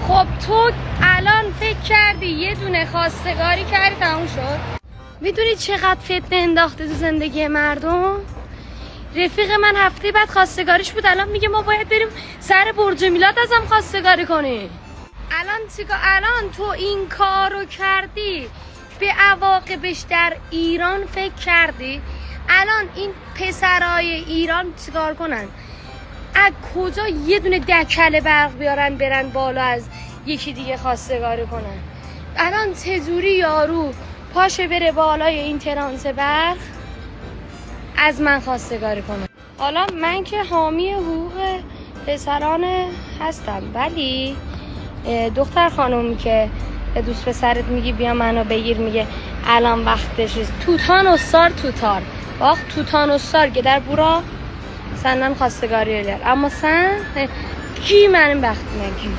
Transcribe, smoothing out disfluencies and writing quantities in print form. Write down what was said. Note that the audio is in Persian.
خب تو الان فکر کردی یه دونه خواستگاری کردی تموم شد؟ میدونی چقدر فتنه انداخته تو زندگی مردم؟ رفیق من هفته بعد خواستگاریش بود، الان میگه ما باید بریم سر برج میلاد ازم خواستگاری کنی. الان تو این کارو کردی، به عواقبش در ایران فکر کردی؟ الان این پسرای ایران چیکار کنن؟ از کجا یه دونه دکل برق بیارن برن بالا از یکی دیگه خواستگاری کنن؟ الان چجوری یارو پاشه بره بالای این ترانس برق از من خواستگاری کنه؟ حالا من که حامی حقوق پسران هستم، ولی دختر خانومی که به دوست پسرت میگی بیا منو بگیر، میگه الان وقتش توتان استار توتار وقت توتان استار که در برا senden خواستگاری eder. Ama sen ki benim bəxtimə ki.